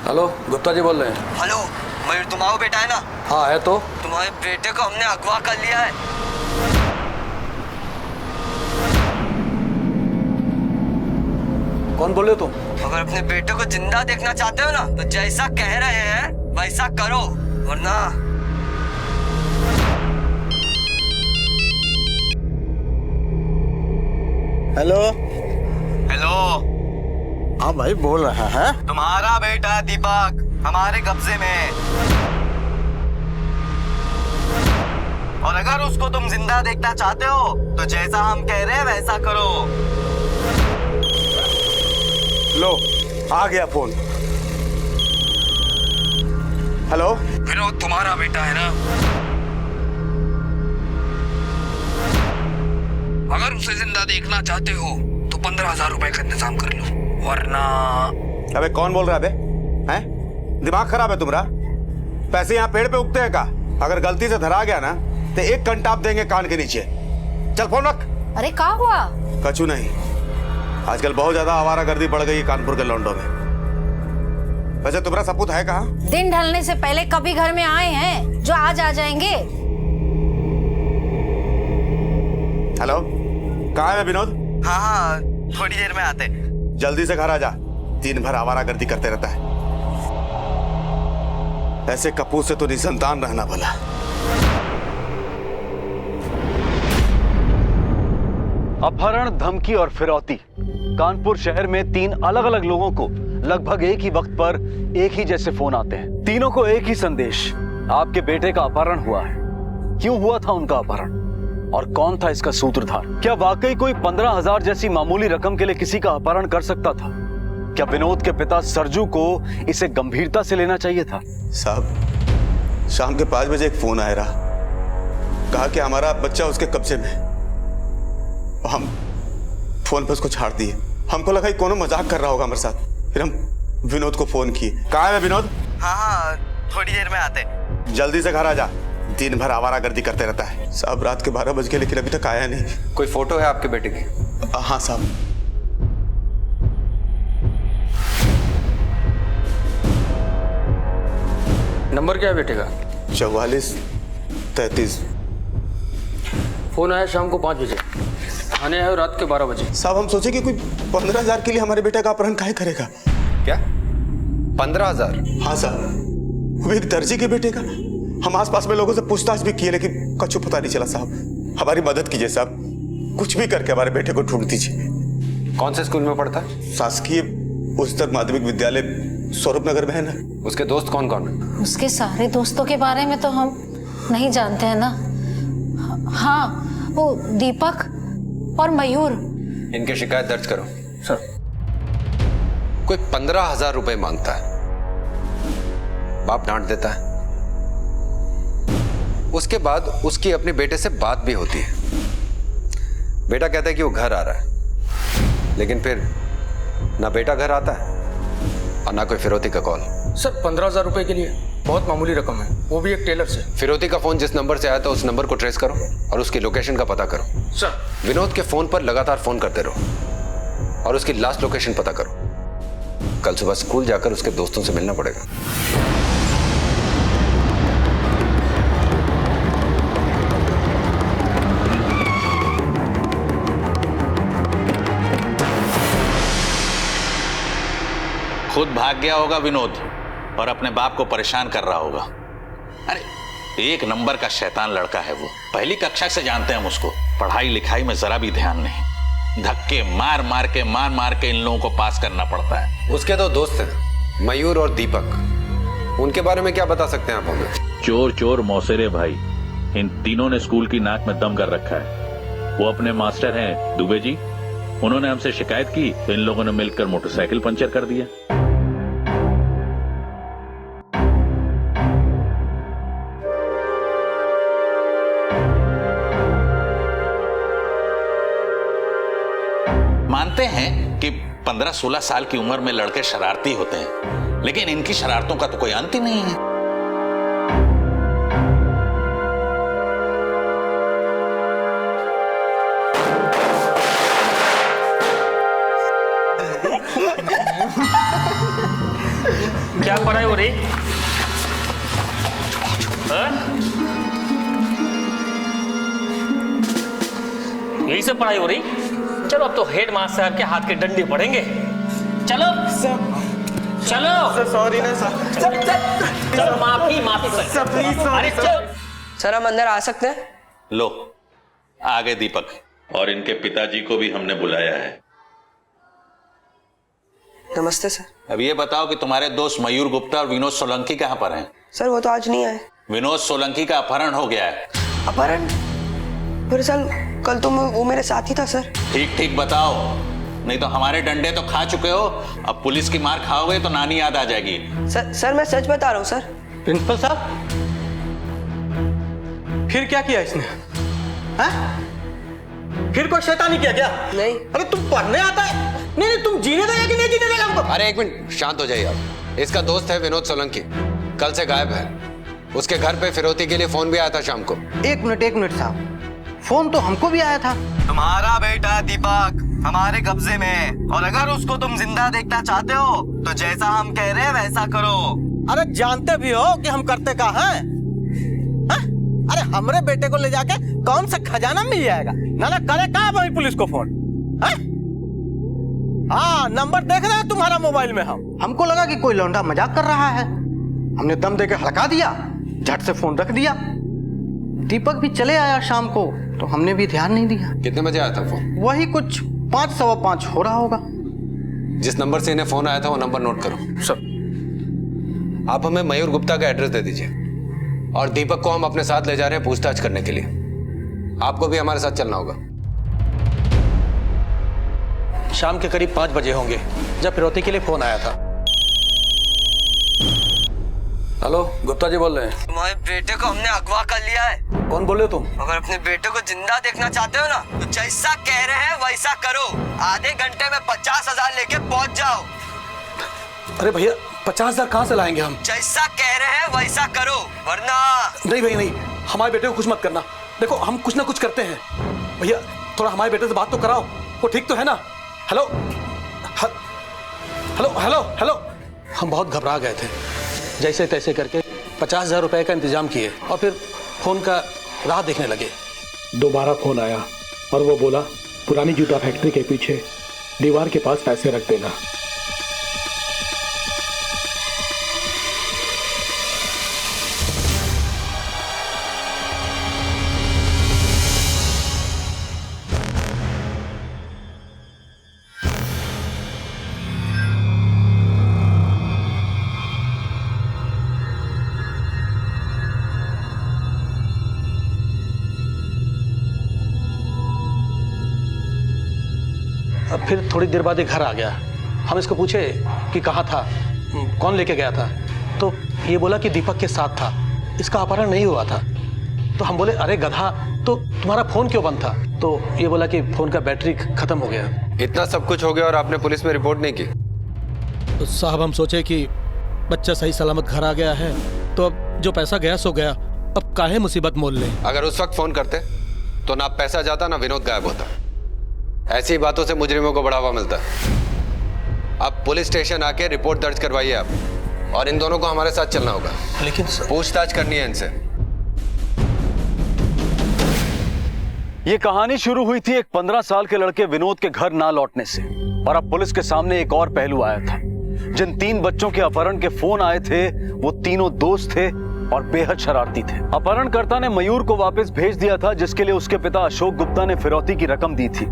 Hello, Gupta ji बोल रहे हैं। हेलो, मयूर तुम्हारा बेटा है ना? हाँ है तो। तुम्हारे बेटे को हमने अगवा कर लिया है। कौन बोल रहे हो तुम? अगर अपने बेटे को जिंदा देखना चाहते हो ना तो जैसा कह रहे हैं वैसा करो, वरना। हेलो। हेलो। हाँ भाई बोल रहा है। तुम्हारा बेटा दीपक हमारे कब्जे में है, और अगर उसको तुम जिंदा देखना चाहते हो तो जैसा हम कह रहे हैं वैसा करो। लो, आ गया फोन। हेलो। विनोद तुम्हारा बेटा है ना? अगर उसे जिंदा देखना चाहते हो तो 15,000 रुपए का इंतजाम कर लो, वरना। अबे कौन बोल रहा है बे? हैं? दिमाग खराब है तुम्हारा? पैसे यहाँ पेड़ पे उगते हैं का? अगर गलती से धरा गया ना तो एक कंटाप देंगे कान के नीचे। चल फोन रख। अरे क्या हुआ? कछु नहीं, आजकल बहुत ज्यादा आवारागर्दी बढ़ गई है कानपुर के लौंडों में। वैसे तुम्हारा सपूत है कहाँ? दिन ढलने से पहले कभी घर में आए हैं जो आज आ जाएंगे? हेलो, कहाँ है विनोद? हाँ हाँ, थोड़ी देर में आते। जल्दी से घर आ जा, दिन भर आवारागर्दी करते रहता है। ऐसे कपूर से तो निसंतान रहना भला। अपहरण, धमकी और फिरौती। कानपुर शहर में 3 अलग अलग लोगों को लगभग एक ही वक्त पर एक ही जैसे फोन आते हैं। तीनों को एक ही संदेश, आपके बेटे का अपहरण हुआ है। क्यों हुआ था उनका अपहरण और कौन था इसका सूत्रधार? क्या वाकई कोई 15,000 जैसी मामूली रकम के लिए किसी का अपहरण कर सकता था? क्या विनोद के पिता सरजू को इसे गंभीरता से लेना चाहिए था? साहब, शाम के 5 बजे एक फोन आया रहा, कहा कि हमारा बच्चा उसके कब्जे में। हम फोन पे उसको छाड़ दिए। हमको लगा कोनो मजाक कर रहा होगा हमारे साथ, फिर हम विनोद को फोन किए। कहाँ है विनोद? हाँ हाँ, थोड़ी देर में आते। जल्दी से घर आ जा, दिन भर आवारागर्दी करते रहता है। साहब रात के 12 बज गए लेकिन अभी तक आया नहीं। कोई फोटो है आपके बेटे की? हाँ साहब। नंबर क्या है बेटे का? 4433। फोन आया शाम को 5 बजे, आने आए रात के 12 बजे। साहब हम सोचे कि कोई 15,000 के लिए हमारे बेटे का अपहरण काहे करेगा। क्या 15,000? हाँ साहब, वो एक दर्जी के बेटे का। हम आसपास में लोगों से पूछताछ भी किए लेकिन कुछ पता नहीं चला। साहब हमारी मदद कीजिए साहब, कुछ भी करके हमारे बेटे को ढूंढ दीजिए। कौन से स्कूल में पढ़ता है? शासकीय उच्चतर माध्यमिक विद्यालय स्वरूप नगर में है ना। उसके दोस्त कौन कौन है? उसके सारे दोस्तों के बारे में तो हम नहीं जानते हैं ना। हाँ, वो दीपक और मयूर। इनकी शिकायत दर्ज करो। सर। कोई 15,000 रुपए मांगता है, बाप डांट देता है, उसके बाद उसकी अपने बेटे से बात भी होती है। बेटा कहता है कि वो घर आ रहा है, लेकिन फिर ना बेटा घर आता है और ना कोई फिरौती का कॉल। सर 15,000 रुपए के लिए बहुत मामूली रकम है, वो भी एक टेलर से। फिरौती का फोन जिस नंबर से आया था उस नंबर को ट्रेस करो और उसकी लोकेशन का पता करो। सर। विनोद के फोन पर लगातार फोन करते रहो और उसकी लास्ट लोकेशन पता करो। कल सुबह स्कूल जाकर उसके दोस्तों से मिलना पड़ेगा। खुद भाग गया होगा विनोद और अपने बाप को परेशान कर रहा होगा। अरे एक नंबर का शैतान लड़का है वो, पहली कक्षा से जानते हैं हम उसको। पढ़ाई लिखाई में जरा भी ध्यान नहीं, धक्के मार मार के इन लोगों को पास करना पड़ता है। उसके 2 दोस्त हैं, मयूर और दीपक। उनके बारे में क्या बता सकते हैं आप हमें? चोर चोर मौसेरे भाई, इन तीनों ने स्कूल की नाक में दम कर रखा है। वो अपने मास्टर हैं दुबे जी, उन्होंने हमसे शिकायत की तो इन लोगों ने मिलकर मोटरसाइकिल पंचर कर दिया। मानते हैं कि 15-16 साल की उम्र में लड़के शरारती होते हैं, लेकिन इनकी शरारतों का तो कोई अंत ही नहीं है। क्या क्या पढ़ाई हो रही? हाँ? यही सब पढ़ाई हो रही? चलो अब तो हेड मास्टर साहब के हाथ के डंडे पड़ेंगे। चलो चलो सॉरी ना सर। चलो माफी सर प्लीज अरे चल। सर हम अंदर आ सकते हैं? लो आ गए दीपक, और इनके पिताजी को भी हमने बुलाया है। नमस्ते सर। अब ये बताओ कि तुम्हारे दोस्त मयूर गुप्ता और विनोद सोलंकी कहाँ पर हैं? सर वो तो आज नहीं आए। विनोद सोलंकी का अपहरण हो गया है। अपहरण? पर सर कल तो वो मेरे साथ ही था सर। ठीक ठीक बताओ, नहीं तो हमारे डंडे तो खा चुके हो, अब पुलिस की मार खाओगे तो नानी याद आ जाएगी। सर मैं सच बता रहा हूँ सर। प्रिंसिपल साहब, फिर क्या किया इसने? फिर कोई शैतानी किया क्या? नहीं। अरे तुम पढ़ने आता है? नहीं तुम जीने देगा कि नहीं जीने देगा हमको? अरे एक मिनट शांत हो जाइए आप। इसका दोस्त है विनोद सोलंकी, कल से गायब है। उसके घर पे फिरौती के लिए फोन भी आया था शाम को। एक मिनट साहब, फोन तो हमको भी आया था। तुम्हारा बेटा दीपक हमारे कब्जे में है, और अगर उसको तुम जिंदा देखना चाहते हो तो जैसा हम कह रहे हैं वैसा करो। अरे जानते भी हो कि हम करते का हैं? अरे हमरे बेटे को ले जाके कौन सा खजाना मिल जाएगा? ना करे का भाई पुलिस को फोन? हाँ नंबर देख रहे हैं तुम्हारा मोबाइल में। हमको लगा कि कोई लौंडा मजाक कर रहा है, हमने दम देके हड़का दिया, झट से फोन रख दिया। दीपक भी चले आया शाम को तो हमने भी ध्यान नहीं दिया। कितने बजे आया था फोन? वही कुछ 5 सवा 5 हो रहा होगा। जिस नंबर से इन्हें फोन आया था वो नंबर नोट करो। सर आप हमें मयूर गुप्ता का एड्रेस दे दीजिए, और दीपक को हम अपने साथ ले जा रहे हैं पूछताछ करने के लिए। आपको भी हमारे साथ चलना होगा। शाम के करीब 5 बजे होंगे जब फिरौती के लिए फोन आया था। हेलो, गुप्ता जी बोल रहे हैं। तुम्हारे बेटे को हमने अगवा कर लिया है। कौन बोल रहे हो तुम? अगर अपने बेटे को जिंदा देखना चाहते हो ना तो जैसा कह रहे हैं वैसा करो। आधे घंटे में 50,000 लेके पहुंच जाओ। अरे भैया 50,000 कहाँ से लाएंगे हम? जैसा कह रहे हैं वैसा करो, वरना। नहीं भैया नहीं, हमारे बेटे को कुछ मत करना। देखो हम कुछ ना कुछ करते हैं। भैया थोड़ा हमारे बेटे से बात तो कराओ, वो ठीक तो है ना? Hello hello hello hello. हम बहुत घबरा गए थे, जैसे तैसे करके 50,000 रुपए का इंतजाम किए और फिर फोन का राह देखने लगे। दोबारा फोन आया और वो बोला पुरानी जूता फैक्ट्री के पीछे दीवार के पास पैसे रख देना। अब फिर थोड़ी देर बाद एक घर आ गया। हम इसको पूछे कि कहाँ था, कौन लेके गया था, तो ये बोला कि दीपक के साथ था, इसका अपहरण नहीं हुआ था। तो हम बोले अरे गधा, तो तुम्हारा फोन क्यों बंद था? तो ये बोला कि फोन का बैटरी खत्म हो गया। इतना सब कुछ हो गया और आपने पुलिस में रिपोर्ट नहीं की? तो साहब हम सोचे कि बच्चा सही सलामत घर आ गया है तो अब जो पैसा गया सो गया, अब काहे मुसीबत मोल लें। अगर उस वक्त फोन करते तो ना पैसा जाता ना विनोद गायब होता। ऐसी बातों से मुजरिमों को बढ़ावा मिलता है। अब पुलिस स्टेशन आके रिपोर्ट दर्ज करवाइए आप, और इन दोनों को हमारे साथ चलना होगा। लेकिन पूछताछ करनी है इनसे। ये कहानी शुरू हुई थी एक 15 साल के लड़के विनोद के घर ना लौटने से, और अब पुलिस के सामने एक और पहलू आया था। जिन 3 बच्चों के अपहरण के फोन आए थे वो तीनों दोस्त थे और बेहद शरारती थे। अपहरणकर्ता ने मयूर को वापस भेज दिया था, जिसके लिए उसके पिता अशोक गुप्ता ने फिरौती की रकम दी थी।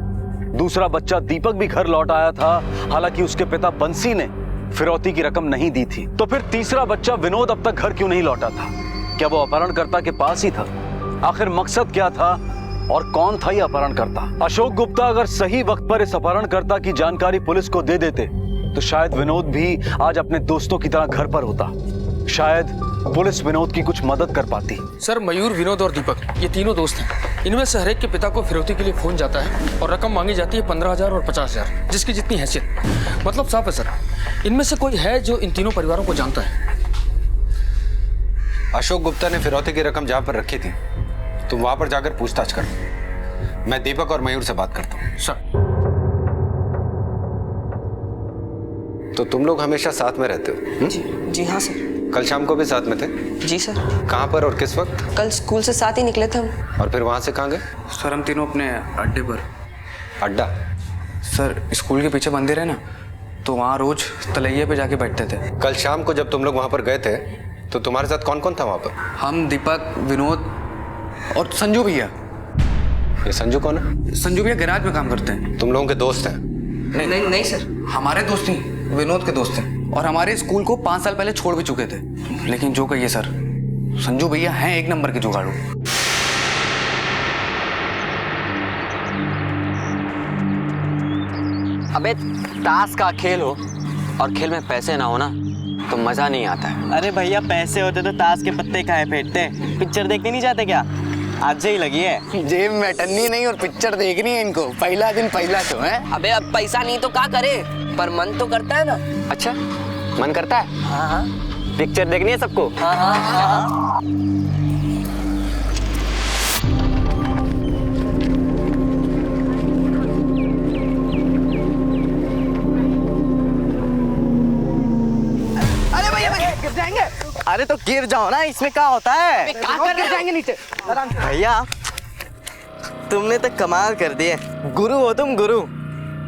दूसरा बच्चा दीपक भी घर लौट आया था, हालांकि उसके पिता बंसी ने फिरौती की रकम नहीं दी थी। तो फिर तीसरा बच्चा विनोद अब तक घर क्यों नहीं लौटा था? क्या वो अपहरणकर्ता के पास ही था? आखिर मकसद क्या था और कौन था ये अपहरणकर्ता? अशोक गुप्ता अगर सही वक्त पर इस अपहरणकर्ता की जानकारी पुलिस को दे देते तो शायद विनोद भी आज अपने दोस्तों की तरह घर पर होता। शायद पुलिस विनोद की कुछ मदद कर पाती। सर मयूर, विनोद और दीपक ये तीनों दोस्त हैं। इनमें से हर एक के पिता को फिरौती के लिए फोन जाता है और रकम मांगी जाती है 15,000 और 50,000, जिसकी जितनी हैसियत। मतलब साफ है सर, इनमें से कोई है जो इन तीनों परिवारों को जानता है। अशोक गुप्ता ने फिरौती की रकम जहां पर रखी थी तुम वहां पर जाकर पूछताछ करो। मैं दीपक और मयूर से बात करता हूं। सर तो तुम लोग हमेशा साथ में रहते हो? जी हाँ सर। कल शाम को भी साथ में थे? जी सर। कहाँ पर और किस वक्त? कल स्कूल से साथ ही निकले थे हम। और फिर वहाँ से कहाँ गए? सर हम तीनों अपने अड्डे पर। अड्डा? सर स्कूल के पीछे मंदिर है ना, तो वहाँ रोज तलैये पे जाके बैठते थे। कल शाम को जब तुम लोग वहाँ पर गए थे तो तुम्हारे साथ कौन कौन था वहाँ पर? हम, दीपक, विनोद और संजू भैया। ये संजू कौन है? संजू भैया गैराज में काम करते हैं। तुम लोगों के दोस्त हैं? नहीं सर, हमारे दोस्त नहीं, विनोद के दोस्त हैं। और हमारे स्कूल को 5 साल पहले छोड़ भी चुके थे। लेकिन जो कहिए सर, संजू भैया हैं एक नंबर के जुगाड़ू। अबे ताश का खेल हो और खेल में पैसे ना हो ना तो मजा नहीं आता है। अरे भैया पैसे होते तो ताश के पत्ते काहे फेंटते? पिक्चर देखने नहीं जाते क्या? आज से ही लगी है जेब में टन्नी नहीं और पिक्चर देखनी है इनको। पहला दिन पहला शो है। अबे अब पैसा नहीं तो क्या करे, पर मन तो करता है ना। अच्छा मन करता है? हाँ। पिक्चर देखनी है सबको? हाँ। गिर जाएंगे। अरे तो गिर जाओ ना, इसमें क्या होता है? क्या कर रहे जाएंगे नीचे? भैया तुमने तो कमाल कर दिए, गुरु हो तुम गुरु।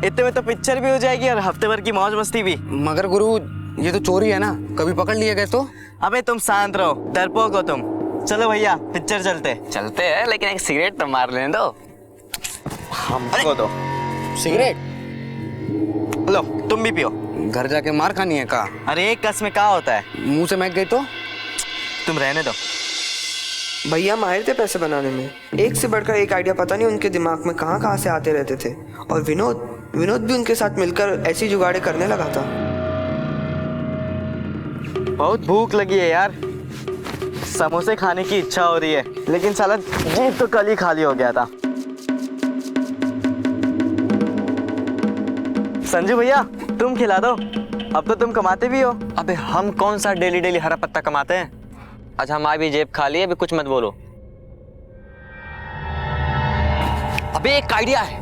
इतने में तो पिक्चर भी हो जाएगी और हफ्ते भर की मौज मस्ती भी। मगर गुरु ये तो चोरी है ना, कभी पकड़ लिए गए तो? अबे तुम शांत रहो, डरपोक हो तुम। चलो भैया पिक्चर चलते हैं, लेकिन एक सिगरेट तो मार लेने दो हमको। दो सिगरेट लो, तुम भी पियो। घर जाके मार खानी है का? अरे एक कस में क्या होता है? मुंह से महक गई तो? तुम रहने दो। भैया माहिर थे पैसे बनाने में, एक से बढ़कर एक आइडिया पता नहीं उनके दिमाग में कहाँ से आते रहते थे। और विनोद भी उनके साथ मिलकर ऐसी जुगाड़े करने लगा था। बहुत भूख लगी है यार, समोसे खाने की इच्छा हो रही है, लेकिन साला जेब तो कल ही खाली हो गया था। संजू भैया तुम खिला दो, अब तो तुम कमाते भी हो। अबे हम कौन सा डेली हरा पत्ता कमाते हैं? अच्छा हमारी भी जेब खाली है, अभी कुछ मत बोलो। अबे एक आइडिया है,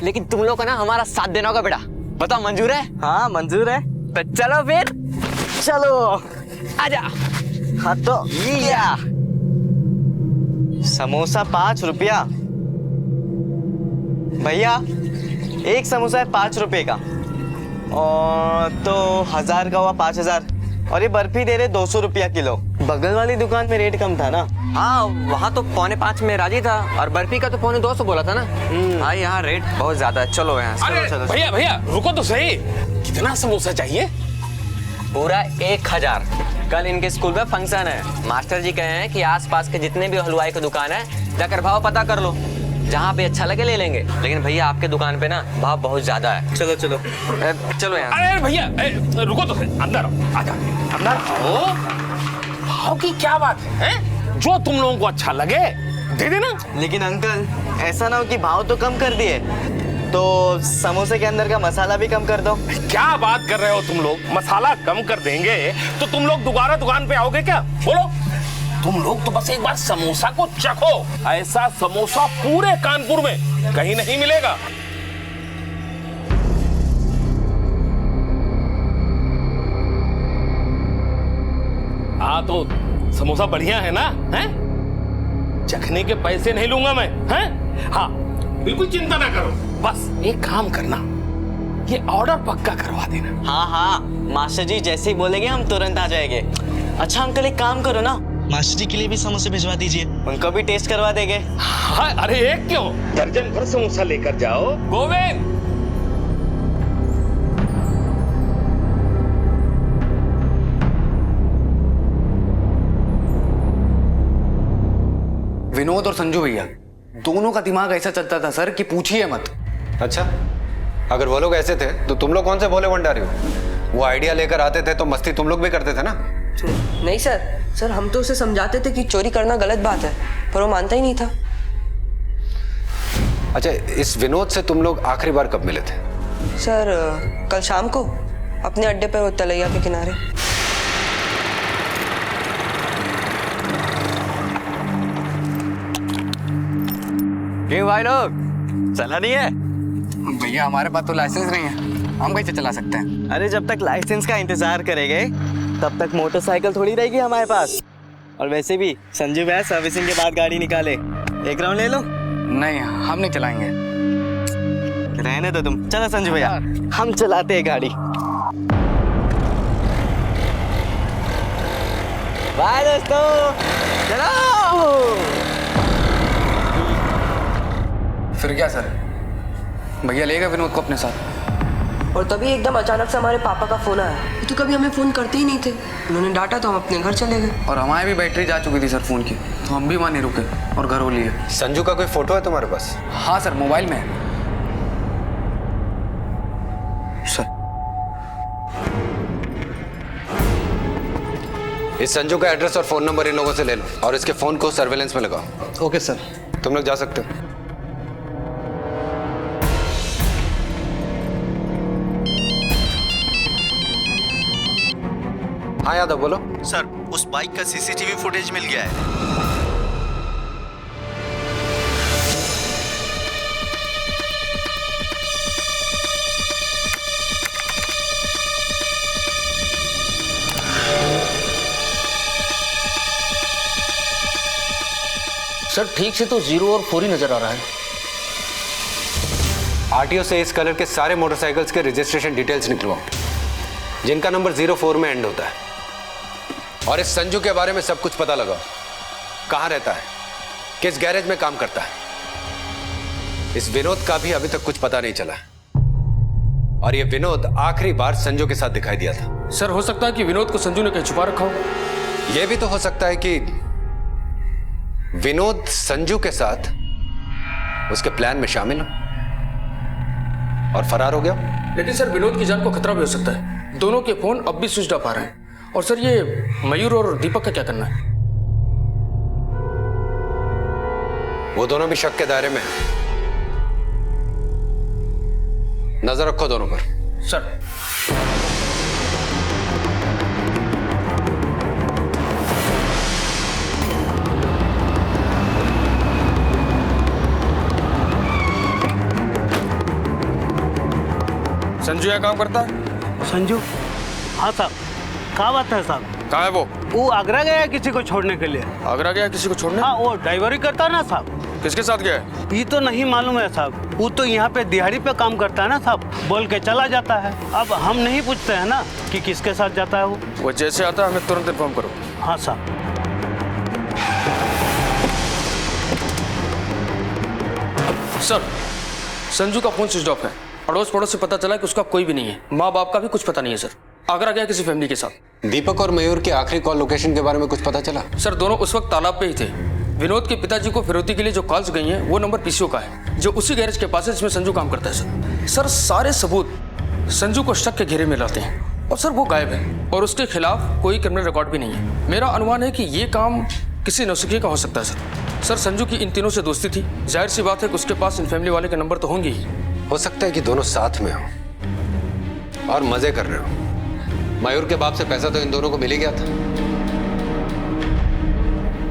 लेकिन तुम लोग का ना हमारा साथ देना होगा बेटा। बताओ मंजूर है? हाँ मंजूर है, तो चलो फिर चलो आजा। हाँ तो लिया समोसा 5 रुपया। भैया एक समोसा है 5 रुपए का, और तो 1000 का हुआ 5000। और ये बर्फी दे रहे 200 रुपया किलो। बगल वाली दुकान में रेट कम था ना? हाँ वहाँ तो 5.25 में राजी था, और बर्फी का तो 2.25 बोला था ना। हाँ यहाँ रेट बहुत ज्यादा है। चलो यहाँ चलो। भैया रुको तो सही, कितना समोसा चाहिए? पूरा 1000। कल इनके स्कूल में फंक्शन है, मास्टर जी कहे हैं कि आसपास के जितने भी हलवाई की दुकान है जाकर भाव पता कर लो, जहाँ पे अच्छा लगे ले लेंगे। लेकिन भैया आपके दुकान पे ना भाव बहुत ज्यादा है। चलो चलो यहाँ। अरे भैया रुको तो सही, अंदर आजा, अंदर आओ। भाव की क्या बात है? जो तुम लोगों को अच्छा लगे दे देना। लेकिन अंकल ऐसा ना हो कि भाव तो कम कर दिए तो समोसे के अंदर का मसाला भी कम कर दो। क्या बात कर रहे हो तुम लोग? मसाला कम कर देंगे तो तुम लोग दोबारा दुकान पे आओगे क्या? बोलो। तुम लोग तो बस एक बार समोसा को चखो, ऐसा समोसा पूरे कानपुर में कहीं नहीं मिलेगा। हाँ तो समोसा बढ़िया है ना? हैं? चखने के पैसे नहीं लूंगा मैं। हैं? हाँ बिल्कुल चिंता ना करो, बस एक काम करना, ये ऑर्डर पक्का करवा देना। हाँ मास्टर जी जैसे ही बोलेंगे हम तुरंत आ जाएंगे। अच्छा अंकल एक काम करो ना, मास्टर जी के लिए भी समोसे भिजवा दीजिए, उनको भी टेस्ट करवा देंगे। हाँ अरे एक क्यों, दर्जन भर समोसा लेकर जाओ। गोविंद विनोद और संजू भैया दोनों का दिमाग ऐसा चलता था सर कि पूछिए मत। अच्छा अगर वो लोग ऐसे थे तो तुम लोग कौन से भोले भंडारी हो? वो आइडिया लेकर आते थे तो मस्ती तुम लोग भी करते थे ना? नहीं सर हम तो उसे समझाते थे कि चोरी करना गलत बात है, पर वो मानता ही नहीं था। अच्छा इस विनोद से तुम लोग आखिरी बार कब मिले थे? सर कल शाम को अपने अड्डे पर तलैया के किनारे। क्यों भाई लोग चला नहीं है? भैया हमारे पास तो लाइसेंस नहीं है। हम कैसे चला सकते हैं? अरे जब तक लाइसेंस का इंतजार करेंगे तब तक मोटरसाइकिल थोड़ी रहेगी हमारे पास। और वैसे भी संजू भैया सर्विसिंग के बाद गाड़ी निकाले, एक राउंड ले लो। नहीं, हम नहीं चलाएंगे। रहने दो तुम, चलो संजू भैया हम चलाते हैं गाड़ी। बाय दोस्तों, चलो। फिर क्या सर, भैया ले गए विनोद को अपने साथ। और तभी एकदम अचानक से हमारे पापा का फोन आया। ये तो कभी हमें फोन करते ही नहीं थे, उन्होंने डांटा तो हम अपने घर चले गए। और हमारी भी बैटरी जा चुकी थी सर फोन की, तो हम भी वहाँ नहीं रुके और घर हो लिए। संजू का कोई फोटो है तुम्हारे पास? हाँ सर, मोबाइल में है सर। इस संजू का एड्रेस और फोन नंबर इन लोगों से ले लो और इसके फोन को सर्वेलेंस में लगाओ। Okay sir. तुम लोग जा सकते हो। हाँ यादव बोलो। सर उस बाइक का सीसीटीवी फुटेज मिल गया है। सर ठीक से तो 0 और 4 ही नजर आ रहा है। आरटीओ से इस कलर के सारे मोटरसाइकिल्स के रजिस्ट्रेशन डिटेल्स निकलवाओ जिनका नंबर 04 में एंड होता है। और इस संजू के बारे में सब कुछ पता लगाओ, कहाँ रहता है, किस गैरेज में काम करता है। इस विनोद का भी अभी तक कुछ पता नहीं चला है। और ये विनोद आखिरी बार संजू के साथ दिखाई दिया था। सर हो सकता है कि विनोद को संजू ने कहीं छुपा रखा हो। यह भी तो हो सकता है कि विनोद संजू के साथ उसके प्लान में शामिल हो और फरार हो गया। लेकिन सर विनोद की जान को खतरा भी हो सकता है, दोनों के फोन अब भी स्विच ऑफ आ रहे हैं। और सर ये मयूर और दीपक का क्या करना है? वो दोनों भी शक के दायरे में हैं। नजर रखो दोनों पर। सर संजू यहाँ काम करता है? संजू? हाँ साहब। क्या बात है साहब? कहाँ है वो? वो आगरा गया है किसी को छोड़ने के लिए। आगरा गया किसी को छोड़ने? हाँ वो ड्राइवरी करता है ना साहब। किसके साथ गया है? ये तो नहीं मालूम है साहब, वो तो यहाँ पे दिहाड़ी पे काम करता है ना साहब, बोल के चला जाता है। अब हम नहीं पूछते हैं ना कि किसके साथ जाता है वो जैसे आता है हमें तुरंत इन्फॉर्म करो। हाँ साहब। सर संजू का फोन स्विच ऑफ है, अड़ोस पड़ोस से पता चला कि उसका कोई भी नहीं है, माँ बाप का भी कुछ पता नहीं है सर। आगरा गया किसी फैमिली के साथ। दीपक और मयूर की आखिरी कॉल लोकेशन के बारे में कुछ पता चला? सर दोनों उस वक्त तालाब पे ही थे। विनोद के पिताजी को फिरौती के लिए जो कॉल्स गई हैं वो नंबर पीसीओ का है, जो उसी गैरेज के पास है जिसमें संजू काम करता है। सर सारे सबूत संजू को शक के घेरे में लाते हैं और सर वो गायब है और उसके खिलाफ कोई क्रिमिनल रिकॉर्ड भी नहीं है। मेरा अनुमान है कि ये काम किसी नौसिखिए का हो सकता है सर। संजू की इन तीनों से दोस्ती थी, जाहिर सी बात है कि उसके पास इन फैमिली वाले के नंबर तो होंगे ही। हो सकता है कि दोनों साथ में हो और मजे कर रहे हो। मयूर के बाप से पैसा तो इन दोनों को मिल ही गया था।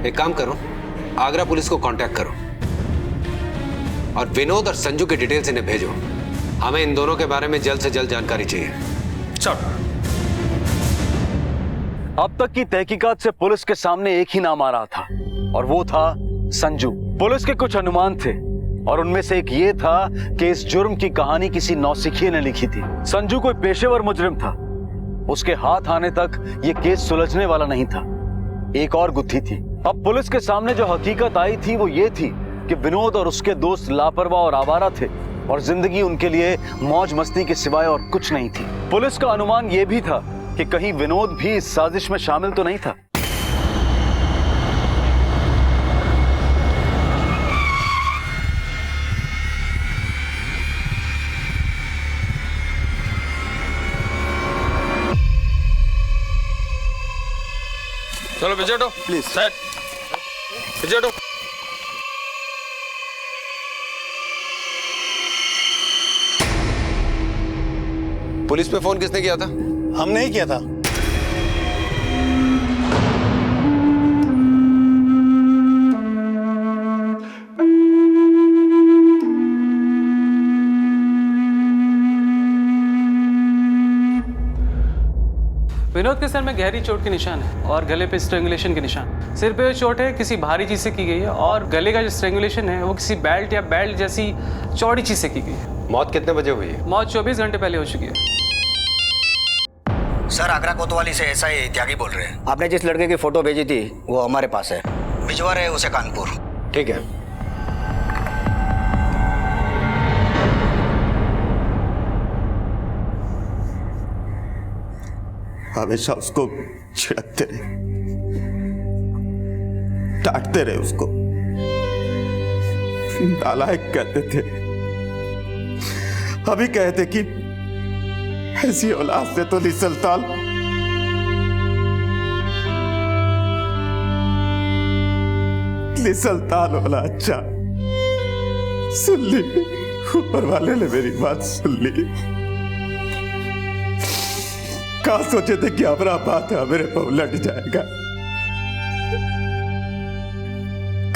एक काम करो, आगरा पुलिस को कांटेक्ट करो और विनोद और संजू की डिटेल्स इन्हें भेजो। हमें इन दोनों के बारे में जल्द से जल्द जानकारी चाहिए। सर अब तक की तहकीकात से पुलिस के सामने एक ही नाम आ रहा था और वो था संजू। पुलिस के कुछ अनुमान थे और उनमें से एक ये था कि इस जुर्म की कहानी किसी नौसिखिए ने लिखी थी। संजू कोई पेशेवर मुजरिम था, उसके हाथ आने तक ये केस सुलझने वाला नहीं था। एक और गुत्थी थी। अब पुलिस के सामने जो हकीकत आई थी वो ये थी कि विनोद और उसके दोस्त लापरवाह और आवारा थे और जिंदगी उनके लिए मौज मस्ती के सिवाय और कुछ नहीं थी। पुलिस का अनुमान ये भी था कि कहीं विनोद भी इस साजिश में शामिल तो नहीं था। चलो विजय हटो प्लीज। सेट विजय हटो। पुलिस पे फोन किसने किया था? हमने ही किया था। विनोद के सर में गहरी चोट के निशान है और गले पे स्ट्रेंगुलेशन के निशान। सिर पे चोट है किसी भारी चीज से की गई है और गले का जो स्ट्रेंगुलेशन है वो किसी बेल्ट या बेल्ट जैसी चौड़ी चीज से की गई है। मौत कितने बजे हुई है? मौत 24 घंटे पहले हो चुकी है। सर आगरा कोतवाली से एसआई त्यागी बोल रहे हैं। आपने जिस लड़के की फोटो भेजी थी वो हमारे पास है, भिजवा रहे उसे कानपुर। ठीक है। हमेशा उसको छिड़कते रहे, डांटते रहे उसको, नालायक कहते थे। अभी कहते कि ऐसी औलाद से तो निसलताल होला। अच्छा सुन ली, ऊपर वाले ने मेरी बात सुन ली। कहा सोचे थे कि हमारा बात मेरे पर उलट जाएगा,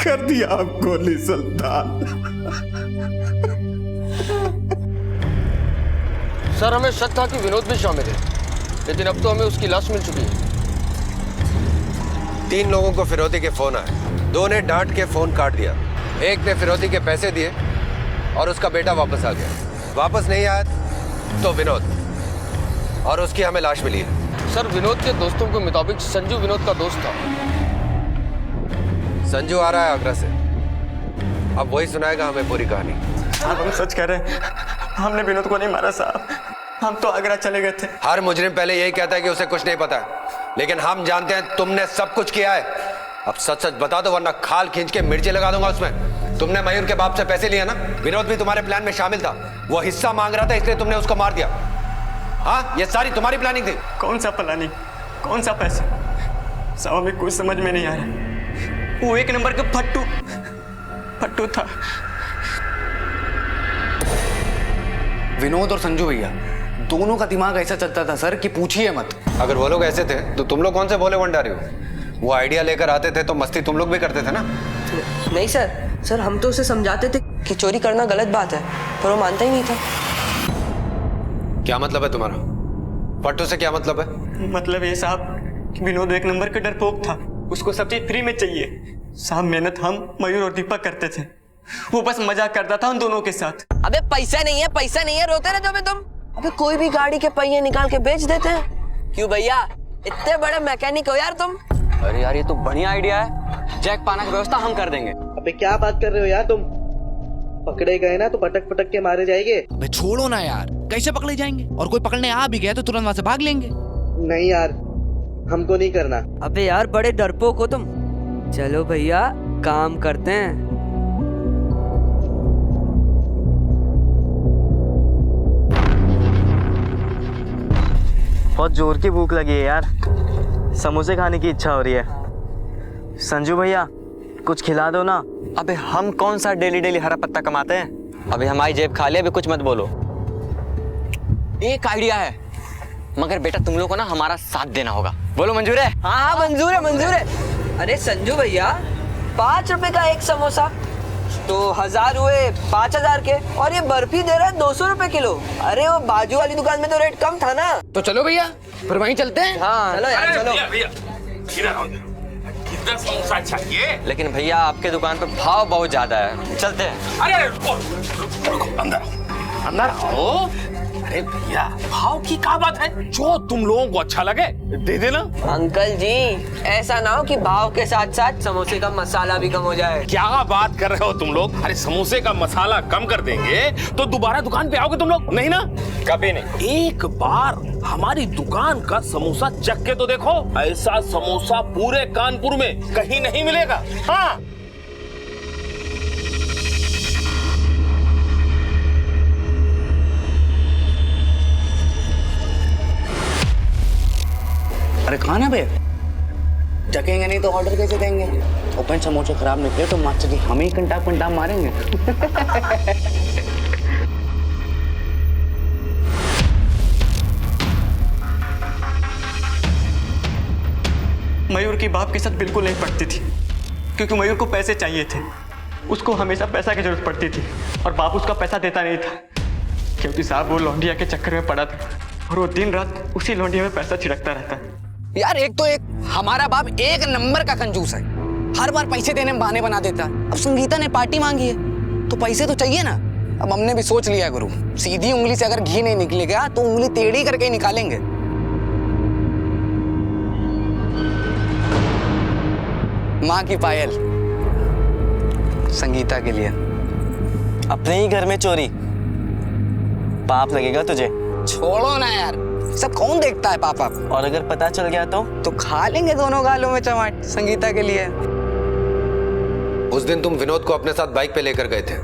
कर दिया आपको निसलताल। सर हमें शक था कि विनोद भी शामिल है, लेकिन अब तो हमें उसकी लाश मिल चुकी है। 3 लोगों को फिरौती के फोन आए, 2 ने डांट के फोन काट दिया, 1 ने फिरौती के पैसे दिए और उसका बेटा वापस आ गया। वापस नहीं आया तो विनोद, और उसकी हमें लाश मिली है। सर विनोद के दोस्तों के मुताबिक संजू विनोद का दोस्त था। संजू आ रहा है आगरा से, अब वही सुनाएगा हमें पूरी कहानी। हम सच कह रहे हैं, हमने विनोद को नहीं मारा साहब, हम तो आगरा चले गए थे। हर मुजरिम पहले यही कहता है कि उसे कुछ नहीं पता है, लेकिन हम जानते हैं तुमने सब कुछ किया है। अब सच सच बता दो वरना खाल खींच के मिर्ची लगा दूंगा उसमें। तुमने मयूर के बाप से पैसे लिए ना, विनोद भी तुम्हारे प्लान में शामिल था, वो हिस्सा मांग रहा था इसलिए तुमने उसको मार दिया। हाँ, ये सारी तुम्हारी प्लानिंग थी। कौन सा प्लानिंग, कौन सा पैसा? साहब हमें कुछ समझ में नहीं आ रहा। वो 1 नंबर का फट्टू था। विनोद और संजू भैया दोनों का दिमाग ऐसा चलता था सर कि पूछिए मत। अगर वो लोग ऐसे थे तो तुम लोग कौन से भोले भंडारी हो? वो आइडिया लेकर आते थे तो मस्ती तुम लोग भी करते थे ना? नहीं सर हम तो उसे समझाते थे कि चोरी करना गलत बात है, पर वो मानता ही नहीं था। क्या मतलब है तुम्हारा? फट्टू से क्या मतलब है? मतलब ये साहब कि विनोद 1 नंबर का डरपोक था, उसको सब चीज फ्री में चाहिए। साहब मेहनत हम मयूर और दीपक करते थे, वो बस मजाक करता था उन दोनों के साथ। अबे पैसा नहीं है रोते रहते हो तुम। अबे कोई भी गाड़ी के पहिए निकाल के बेच देते हैं। क्यों भैया, इतने बड़े मैकेनिक हो यार तुम। अरे यार ये तो बढ़िया आइडिया है, जैक पाना की व्यवस्था हम कर देंगे। अबे क्या बात कर रहे हो यार तुम? पकड़े गए ना तो पटक पटक के मारे जाएंगे। अबे छोड़ो ना यार, कैसे पकड़े जाएंगे? और कोई पकड़ने आ भी गया तो तुरंत वहां से भाग लेंगे। नहीं यार, हमको नहीं करना। अबे यार बड़े डरपोक हो तुम। चलो भैया काम करते हैं। बहुत जोर की भूख लगी है यार, समोसे खाने की इच्छा हो रही है। संजू भैया कुछ खिला दो ना। अबे हम कौन सा डेली डेली हरा पत्ता कमाते हैं? अभी हमारी जेब खाली, अभी कुछ मत बोलो। एक आइडिया है, मगर बेटा तुम लोग को ना हमारा साथ देना होगा। बोलो मंजूर है? हाँ मंजूर है। अरे संजू भैया 5 रुपए का एक समोसा तो 1000 हुए 5000 के, और ये बर्फी दे रहा है 200 रुपए किलो। अरे वो बाजू वाली दुकान में तो रेट कम था ना। तो चलो भैया फिर वहीं चलते हैं। हाँ चलो यार चलो। कितना समोसा चाहिए? लेकिन भैया आपके दुकान पे भाव बहुत ज्यादा है, चलते हैं। अरे रुको, अंदर आओ। अरे भैया भाव की क्या बात है, जो तुम लोगों को अच्छा लगे दे देना। अंकल जी ऐसा ना हो कि भाव के साथ साथ समोसे का मसाला भी कम हो जाए। क्या बात कर रहे हो तुम लोग? अरे समोसे का मसाला कम कर देंगे तो दोबारा दुकान पे आओगे तुम लोग? नहीं ना, कभी नहीं। एक बार हमारी दुकान का समोसा चख के तो देखो, ऐसा समोसा पूरे कानपुर में कहीं नहीं मिलेगा। हाँ अरे कहाँ ना बे, जगेंगे नहीं तो ऑर्डर कैसे देंगे? ओपन समोसे खराब निकले तो मास्टर जी हम ही कंटा मारेंगे। मयूर की बाप के साथ बिल्कुल नहीं पड़ती थी, क्योंकि मयूर को पैसे चाहिए थे। उसको हमेशा पैसा की जरूरत पड़ती थी और बाप उसका पैसा देता नहीं था, क्योंकि साहब वो लौंडिया के चक्कर में पड़ा था। और वो दिन रात उसी लौंडिया में पैसा छिड़कता रहता है। यार एक तो एक हमारा बाप एक नंबर का कंजूस है, हर बार पैसे देने में बहाने बना देता है। अब संगीता ने पार्टी मांगी है तो पैसे तो चाहिए ना। अब हमने भी सोच लिया गुरु, सीधी उंगली से अगर घी नहीं निकलेगा तो उंगली टेढ़ी करके ही निकालेंगे। माँ की पायल संगीता के लिए। अपने ही घर में चोरी, पाप लगेगा तुझे। छोड़ो ना यार, सब कौन देखता है पापा। और अगर पता चल गया तो खा लेंगे दोनों गालों में चमाट संगीता के लिए। उस दिन तुम विनोद को अपने साथ बाइक पे लेकर गए थे,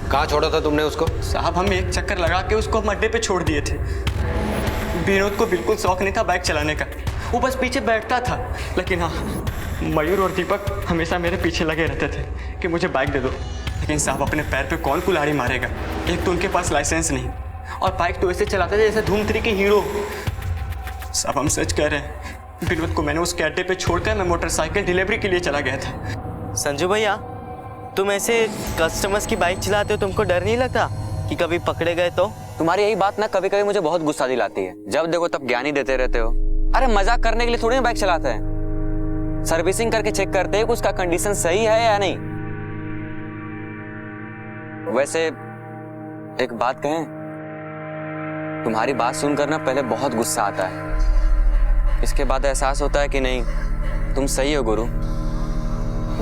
कहाँ छोड़ा था तुमने उसको? साहब हम एक चक्कर लगा के उसको अड्डे पे छोड़ दिए थे। विनोद को बिल्कुल शौक नहीं था बाइक चलाने का, वो बस पीछे बैठता था। लेकिन हाँ, मयूर और दीपक हमेशा मेरे पीछे लगे रहते थे कि मुझे बाइक दे दो। लेकिन साहब अपने पैर पे कौन कुल्हाड़ी मारेगा, एक तो उनके पास लाइसेंस नहीं और बाइक तो ऐसे चलाते थे जैसे धूम 3 के हीरो। साहब हम सच कह रहे हैं, विनोद को मैंने उसके अड्डे पे छोड़कर मैं मोटरसाइकिल डिलीवरी के लिए चला गया था। संजू भैया, तुम ऐसे कस्टमर्स की बाइक चलाते हो, तुमको डर नहीं लगता कि कभी पकड़े गए तो? तुम्हारी यही बात ना कभी कभी मुझे बहुत गुस्सा दिलाती है। जब देखो तब ज्ञानी देते रहते हो। अरे मजाक करने के लिए थोड़ी ना बाइक चलाते हैं, सर्विसिंग करके चेक करते हैं कि उसका कंडीशन सही है या नहीं। वैसे एक बात कहें, तुम्हारी बात सुनकर ना पहले बहुत गुस्सा आता है, इसके बाद एहसास होता है कि नहीं तुम सही हो गुरु,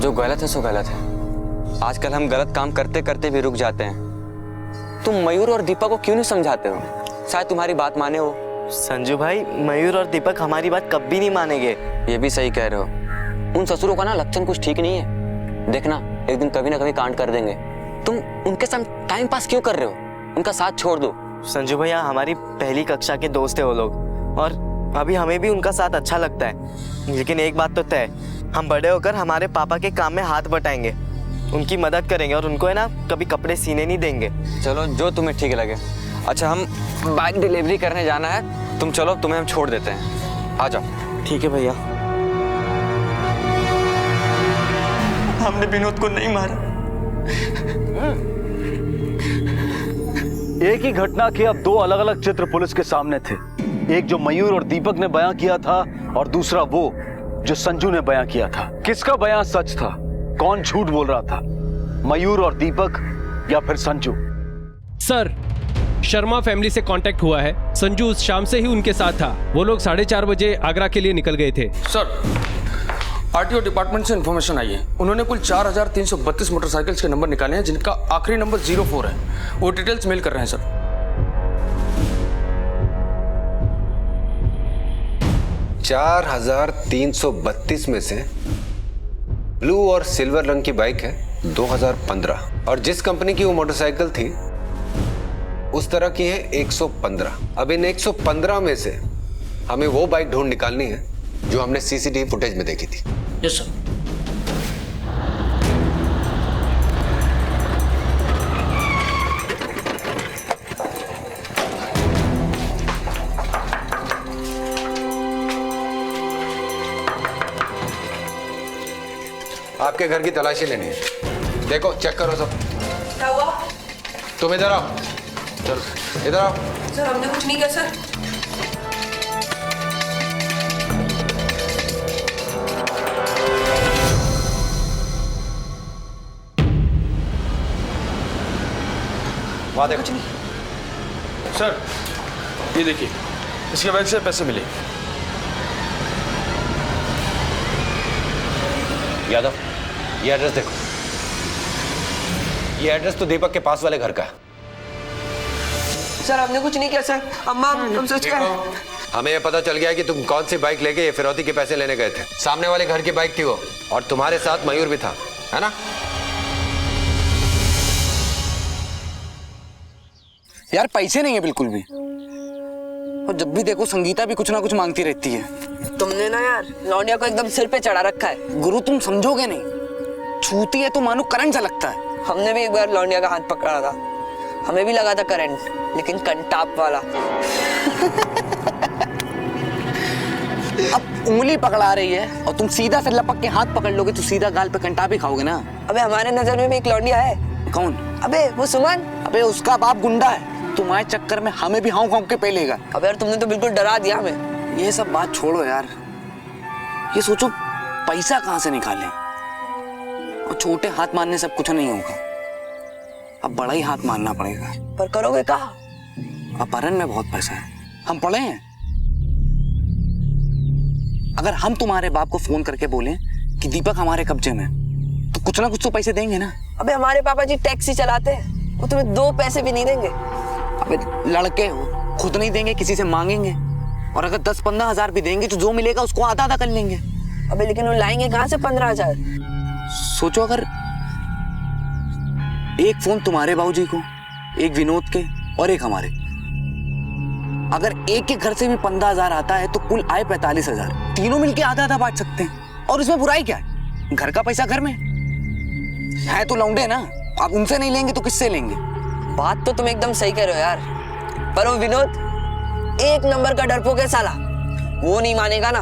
जो गलत है सो गलत है। आजकल हम गलत काम करते करते भी रुक जाते हैं। तुम मयूर और दीपक को क्यों नहीं समझाते हो? शायद तुम्हारी बात माने हो। संजू भाई, मयूर और दीपक हमारी बात कभी नहीं मानेंगे। ये भी सही कह रहे हो। उन ससुरों का ना लक्षण कुछ ठीक नहीं है। देखना एक दिन कभी ना कभी कांड कर देंगे। तुम उनके साथ टाइम पास क्यों कर रहे हो? उनका साथ छोड़ दो। संजू भैया, हमारी पहली कक्षा के दोस्त है वो लोग, और अभी हमें भी उनका साथ अच्छा लगता है। लेकिन एक बात तो तय, हम बड़े होकर हमारे पापा के काम में हाथ बटाएंगे, उनकी मदद करेंगे और उनको है ना कभी कपड़े सीने नहीं देंगे। चलो जो तुम्हें ठीक लगे। अच्छा हम बाइक डिलीवरी करने जाना है, तुम चलो, तुम्हें हम छोड़ देते हैं, आ जाओ। ठीक है भैया। हमने विनोद को नहीं मारा। एक ही घटना के अब 2 अलग अलग चित्र पुलिस के सामने थे। एक जो मयूर और दीपक ने बयां किया था और दूसरा वो जो संजू ने बयां किया था। किसका बयां सच था? कौन झूठ बोल रहा था? मयूर और दीपक या फिर संजू? सर, शर्मा फैमिली से कांटेक्ट हुआ है। संजू उस शाम से ही उनके साथ था। वो लोग 4:30 बजे आगरा के लिए निकल गए थे। सर, आरटीओ डिपार्टमेंट से इन्फॉर्मेशन आई है। उन्होंने कुल 4332 मोटरसाइकिल्स के नंबर निकाले हैं, जिनका आखिरी नंबर 04 है। वो डिटेल्स मेल कर रहे हैं सर। 4332 में से ब्लू और सिल्वर रंग की बाइक है 2015, और जिस कंपनी की वो मोटरसाइकिल थी उस तरह की है 115। अब इन 115 में से हमें वो बाइक ढूंढ निकालनी है जो हमने सीसीटीवी फुटेज में देखी थी। Yes sir. आपके घर की तलाशी लेनी है। देखो, चेक करो सब। क्या हुआ? तुम इधर आओ। चलो इधर आओ। सर हमने कुछ नहीं किया सर। वहां देखो। सर ये देखिए, इसके बैंक से पैसे मिले। यादव, ये एड्रेस देखो। ये एड्रेस तो दीपक के पास वाले घर का है। सर हमने कुछ नहीं किया सर। अम्मा हम सच कह रहे हैं। हमें ये पता चल गया कि तुम कौन सी बाइक लेके ये फिरौती के पैसे लेने गए थे। सामने वाले घर की बाइक थी वो, और तुम्हारे साथ मयूर भी था, है ना? यार पैसे नहीं है बिल्कुल भी, और जब भी देखो संगीता भी कुछ ना कुछ मांगती रहती है। तुमने ना यार लौंडिया को एकदम सिर पे चढ़ा रखा है। गुरु तुम समझोगे नहीं, छूती है तो मानो करंट सा लगता है। हमने भी एक बार लौंडिया का हाथ पकड़ा था, हमें भी लगा था करंट, लेकिन कंटाप वाला। अब उंगली पकड़ा रही है और तुम सीधा से लपक के हाथ पकड़ लोगे तो सीधा गाल पे कंटाप ही खाओगे ना। अबे हमारे नजर में भी एक लौंडिया है। कौन? अबे वो सुमन। अबे उसका बाप गुंडा है, तुम्हारे चक्कर में हमें भी हाउ के पे लेगा। अब यार तुमने तो बिल्कुल डरा दिया हमें। ये सब बात छोड़ो यार, ये सोचो पैसा कहाँ से निकालें। और छोटे हाथ मारने से कुछ नहीं होगा, अब बड़ा ही हाथ मारना पड़ेगा। पर करोगे कहाँ? अपहरण में बहुत पैसा है, हम पढ़े हैं। अगर हम तुम्हारे बाप को फोन करके बोलें कि दीपक हमारे कब्जे में, तो कुछ ना कुछ तो पैसे देंगे ना। अबे हमारे पापा जी टैक्सी चलाते हैं, वो तुम्हें 2 पैसे भी नहीं देंगे। अबे लड़के हो, खुद नहीं देंगे, किसी से मांगेंगे। और अगर 10-15 हजार भी देंगे तो जो मिलेगा उसको आधा आधा कर लेंगे। अबे लेकिन वो लाएंगे कहाँ से 15,000? सोचो, अगर एक फोन तुम्हारे बाबूजी को, एक विनोद के और एक हमारे, अगर एक के घर से भी 15,000 आता है तो कुल आए 45,000। तीनों मिलके आधा आधा बांट सकते हैं। और इसमें बुराई क्या है? घर का पैसा घर में है तो लौंडे ना, आप उनसे नहीं लेंगे तो किससे लेंगे? बात तो तुम एकदम सही कह रहे हो यार, पर वो विनोद 1 नंबर का डरपोक है साला, वो नहीं मानेगा ना।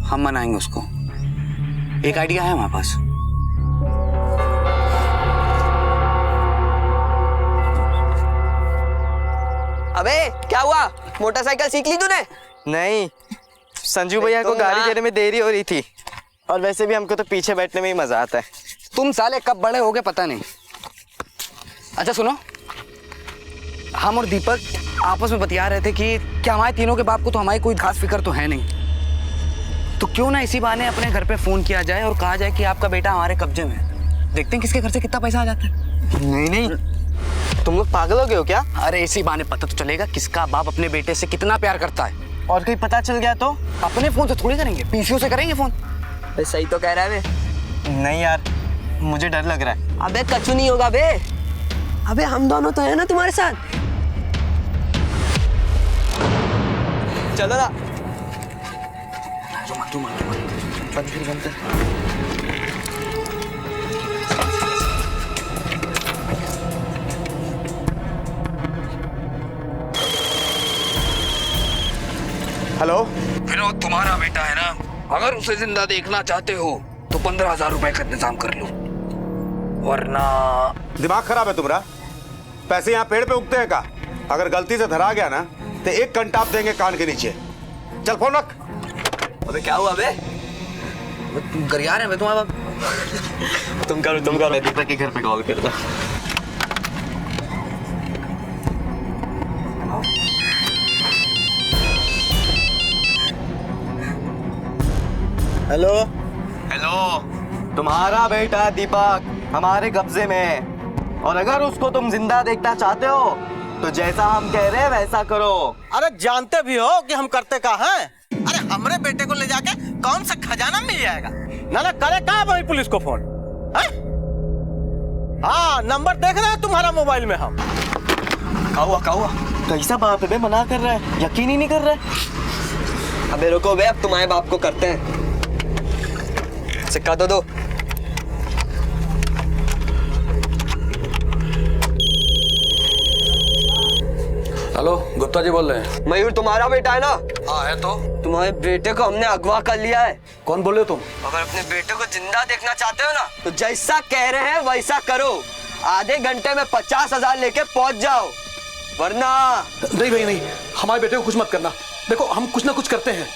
हम मनाएंगे उसको, एक आइडिया है हमारे पास। अबे क्या हुआ, मोटरसाइकिल सीख ली तूने? नहीं, संजू भैया को गाड़ी देने में देरी हो रही थी, और वैसे भी हमको तो पीछे बैठने में ही मजा आता है। तुम साले कब बड़े हो गए पता नहीं। अच्छा सुनो, हम और दीपक आपस में बतिया रहे थे कि क्या हमारे तीनों के बाप को तो हमारी कोई खास फिक्र तो है नहीं, तो क्यों ना इसी बहाने अपने घर पे फोन किया जाए और कहा जाए कि आपका बेटा हमारे कब्जे में है। देखते हैं किसके घर से कितना पैसा आ जाता है। नहीं नहीं, तुम लोग पागल हो गए हो क्या? अरे इसी बहाने पता तो चलेगा किसका बाप अपने बेटे से कितना प्यार करता है। और कहीं पता चल गया तो? अपने फोन से थोड़ी करेंगे, पीसीओ से करेंगे फोन। सही तो कह रहा है बे। नहीं यार, मुझे डर लग रहा है। अबे कछु नहीं होगा बे, अबे हम दोनों तो है ना तुम्हारे साथ। चलो ना। बंद कर। हेलो विनोद, तुम्हारा बेटा है ना, अगर उसे जिंदा देखना चाहते हो तो 15,000 रुपए का इंतजाम कर लो, वरना। दिमाग खराब है तुम्हारा? पैसे यहाँ पेड़ पे उगते हैं का? अगर गलती से धरा गया ना तो 1 घंटा देंगे कान के नीचे। चल फोन रख। अबे क्या हुआ बे? गरिया रहे हैं तुम्हारा बाप। तुम करो मैं दीपक के घर पे कॉल करता। हेलो हेलो, तुम्हारा बेटा दीपक हमारे कब्जे में है, और अगर उसको तुम जिंदा देखना चाहते हो तो जैसा हम कह रहे हैं वैसा करो। अरे जानते भी हो कि हम करते क्या हैं? अरे हमारे बेटे को ले जाके कौन सा खजाना मिल जाएगा? ना करे कहाँ भाई पुलिस को फोन? हाँ, नंबर देख रहे हैं तुम्हारा मोबाइल में हम। क्या हुआ? कैसा बाप है बे, मना कर रहा है, यकीन ही नहीं कर रहा है। अबे रुको बे, अब तुम्हारे बाप को करते हैं। सिक्का तो दो। हेलो, गुप्ता जी बोल रहे हैं? मयूर तुम्हारा बेटा है ना? हाँ है तो। तुम्हारे बेटे को हमने अगवा कर लिया है। कौन बोल रहे हो तुम? अगर अपने बेटे को जिंदा देखना चाहते हो ना तो जैसा कह रहे हैं वैसा करो, आधे घंटे में 50,000 लेके पहुंच जाओ, वरना। नहीं भाई नहीं, हमारे बेटे को कुछ मत करना। देखो हम कुछ ना कुछ करते हैं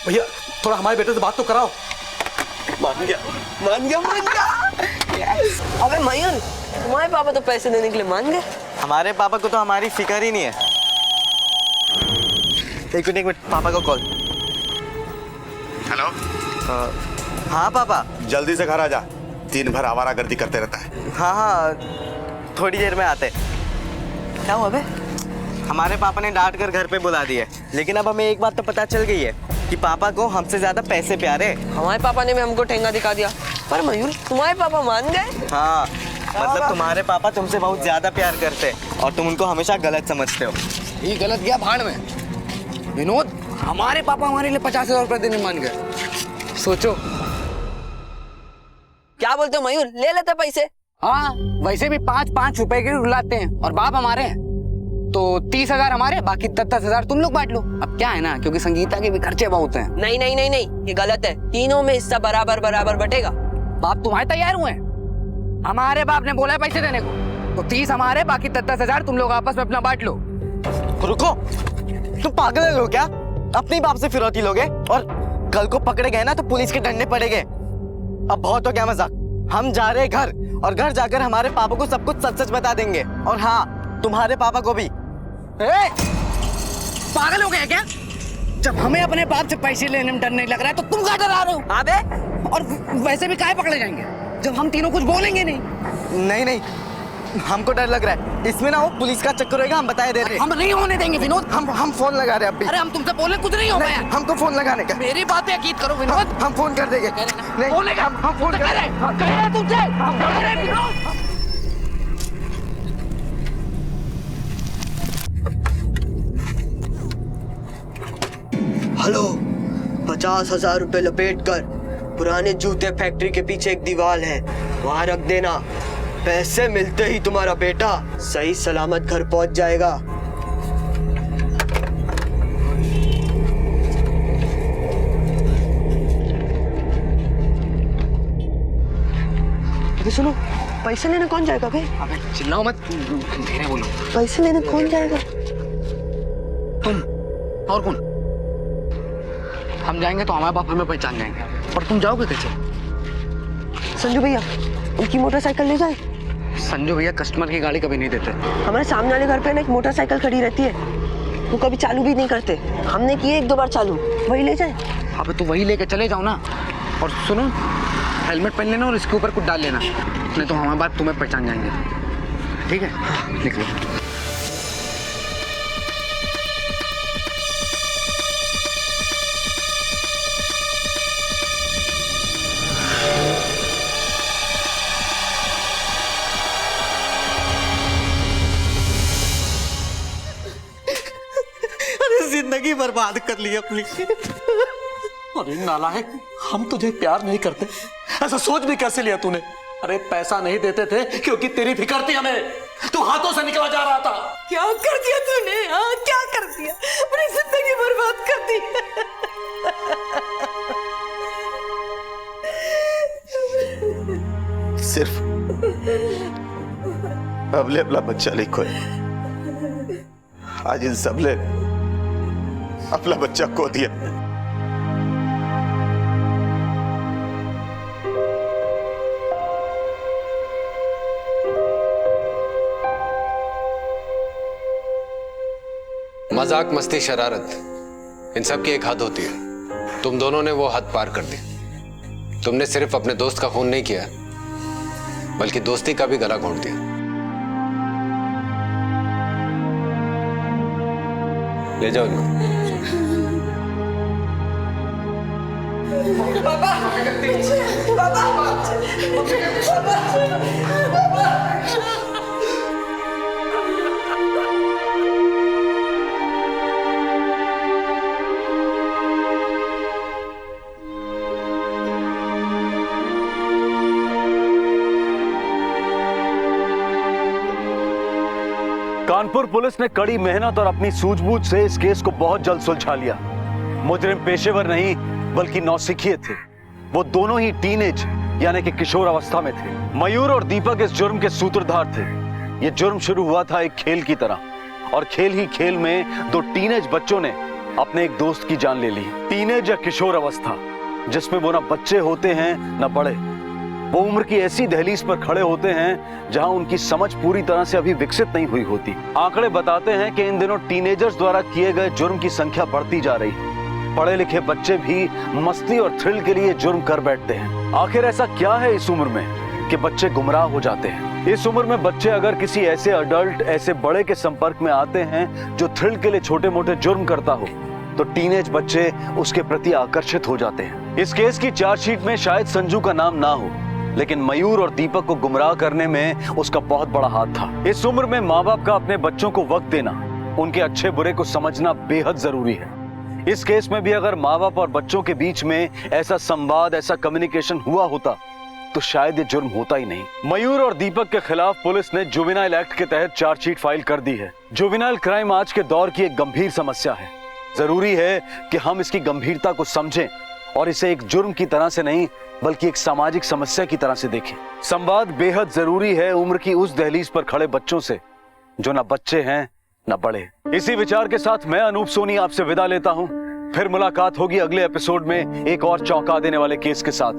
भैया, थोड़ा हमारे बेटे से बात तो कराओ। मान गया। अबे मयूर, तुम्हारे पापा तो पैसे देने के लिए मान गए। हमारे पापा को तो हमारी फिक्र ही नहीं है। एक मिनट पापा को कॉल। हेलो। हाँ पापा। जल्दी से घर आ जा, दिन भर आवारागर्दी करते रहता है। हाँ, थोड़ी देर में आते। क्या हुआ बे? हमारे पापा ने डांट कर घर पे बुला दिए, लेकिन अब हमें एक बात तो पता चल गई है कि पापा को हमसे ज्यादा पैसे प्यारे। हमारे पापा ने भी हमको ठेंगा दिखा दिया। पर मयूर, तुम्हारे पापा मान गए? हाँ, मतलब तुम्हारे पापा तुमसे बहुत ज्यादा प्यार करते और तुम उनको हमेशा गलत समझते हो। ये गलत गया भाड़ में। विनोद, हमारे पापा हमारे लिए 50,000 रुपए देने मान गए। सोचो। क्या बोलते हो मयूर, ले लेते पैसे? हाँ, वैसे भी 5-5 रुपए के रुलाते हैं, और बाप हमारे हैं तो 30,000 हमारे, बाकी 10,000 तुम लोग बांट लो। अब क्या है ना, क्योंकि संगीता के भी खर्चे बहुत हैं। नहीं, ये गलत है। तीनों में हिस्सा बराबर बटेगा। बाप तुम्हारे तैयार हुए हैं? हमारे बाप ने बोला है पैसे देने को, तो 30 हमारे, बाकी 10,000 तुम लोग आपस में अपना बांट लो। रुको, तुम पागल हो क्या? अपने बाप से फिरौती लोगे और कल को पकड़े गए ना तो पुलिस के डंडे पड़ेंगे। अब बहुत हो गया मजाक। हम जा रहे घर और घर जाकर हमारे पापा को सब कुछ सच सच बता देंगे। और हाँ, तुम्हारे पापा को भी। पागल हो गया क्या? जब हमें अपने बाप से पैसे लेने में डर नहीं लग रहा है तो तुम क्या डरा रहे हो? अबे, और वैसे भी काहे पकड़े जाएंगे जब हम तीनों कुछ बोलेंगे नहीं? नहीं, हमको डर लग रहा है। इसमें ना वो पुलिस का चक्कर होगा, हम बताए दे रहे। हम नहीं होने देंगे विनोद। हम फोन लगा रहे हैं अभी। अरे हम तुमसे बोले कुछ नहीं होगा यार। हमको फोन लगाने का। मेरी बात पे यकीन करो विनोद। हम फोन कर देंगे। नहीं, बोलेगा हम फोन कर रहे हैं तुमसे। हम कर रहे हैं विनोद। हेलो, 50,000 रुपए लपेट कर पुराने जूते फैक्ट्री के पीछे एक दीवार है, वहां रख देना। पैसे मिलते ही तुम्हारा बेटा सही सलामत घर पहुंच जाएगा। अबे सुनो, पैसे लेने कौन जाएगा बे? अबे चिल्लाओ मत, धीरे बोलो। पैसे लेने कौन जाएगा? तुम और कौन? हम जाएंगे तो हमारे बाप हमें पहचान जाएंगे, पर तुम जाओगे कैसे? संजू भैया, उनकी मोटरसाइकिल ले जाए। संजू भैया कस्टमर की गाड़ी कभी नहीं देते। हमारे सामने वाले घर पे ना एक मोटरसाइकिल खड़ी रहती है, वो कभी चालू भी नहीं करते। हमने किए 1-2 बार चालू, वही ले जाए। अबे तो वही लेके चले जाओ ना। और सुनो, हेलमेट पहन लेना और इसके ऊपर कुछ डाल लेना, नहीं तो हमारे बाप तुम्हें पहचान जाएंगे। ठीक है, निकलो। जिंदगी बर्बाद कर ली अपनी। अरे नालायक, हम तुझे प्यार नहीं करते, ऐसा सोच भी कैसे लिया तूने? अरे पैसा नहीं देते थे क्योंकि तेरी फिक्र थी हमें, तू हाथों से निकला जा रहा था। क्या कर दिया तूने? हाँ, क्या कर दिया? अपनी जिंदगी बर्बाद कर दी। सिर्फ अबले अपना बच्चा नहीं खोया, आज इन सबले अपना बच्चा खो दिया। मजाक, मस्ती, शरारत, इन सब की एक हद होती है। तुम दोनों ने वो हद पार कर दी। तुमने सिर्फ अपने दोस्त का खून नहीं किया, बल्कि दोस्ती का भी गला घोंट दिया। ले जाओ इनको। पापा, पापा, पापा। कानपुर पुलिस ने कड़ी मेहनत और अपनी सूझबूझ से इस केस को बहुत जल्द सुलझा लिया। मुजरिम पेशेवर नहीं बल्कि नौसिखिए थे। वो दोनों ही टीनेज यानी कि किशोर अवस्था में थे। मयूर और दीपक इस जुर्म के सूत्रधार थे। ये जुर्म शुरू हुआ था एक खेल की तरह और खेल ही खेल में 2 टीनेज बच्चों ने अपने एक दोस्त की जान ले ली। टीनेज या किशोर अवस्था जिसमें वो ना बच्चे होते हैं ना बड़े, वो उम्र की ऐसी दहलीज पर खड़े होते हैं जहां उनकी समझ पूरी तरह से अभी विकसित नहीं हुई होती। आंकड़े बताते हैं कि इन दिनों टीनेजर्स द्वारा किए गए जुर्म की संख्या बढ़ती जा रही है। पढ़े लिखे बच्चे भी मस्ती और थ्रिल के लिए जुर्म कर बैठते हैं। आखिर ऐसा क्या है इस उम्र में कि बच्चे गुमराह हो जाते हैं? इस उम्र में बच्चे अगर किसी ऐसे अडल्ट, ऐसे बड़े के संपर्क में आते हैं जो थ्रिल के लिए छोटे मोटे जुर्म करता हो, तो टीनेज बच्चे उसके प्रति आकर्षित हो जाते हैं। इस केस की चार्जशीट में शायद संजू का नाम ना हो, लेकिन मयूर और दीपक को गुमराह करने में उसका बहुत बड़ा हाथ था। इस उम्र में माँ बाप का अपने बच्चों को वक्त देना, उनके अच्छे बुरे को समझना बेहद जरूरी है। इस केस में भी अगर माँ बाप और बच्चों के बीच में ऐसा संवाद, ऐसा कम्युनिकेशन हुआ होता तो शायद ये जुर्म होता ही नहीं। मयूर और दीपक के खिलाफ पुलिस ने जुवेनाइल एक्ट के तहत चार्जशीट फाइल कर दी है। जुवेनाइल क्राइम आज के दौर की एक गंभीर समस्या है। जरूरी है कि हम इसकी गंभीरता को समझें और इसे एक जुर्म की तरह से नहीं बल्कि एक सामाजिक समस्या की तरह से देखें। संवाद बेहद जरूरी है उम्र की उस दहलीज पर खड़े बच्चों से जो ना बच्चे हैं ना बड़े। इसी विचार के साथ मैं अनूप सोनी आपसे विदा लेता हूं। फिर मुलाकात होगी अगले एपिसोड में एक और चौंका देने वाले केस के साथ।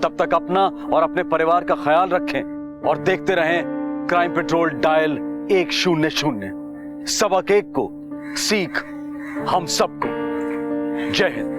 तब तक अपना और अपने परिवार का ख्याल रखें और देखते रहें क्राइम पेट्रोल डायल 100। सबक एक को सीख हम सबको। जय हिंद।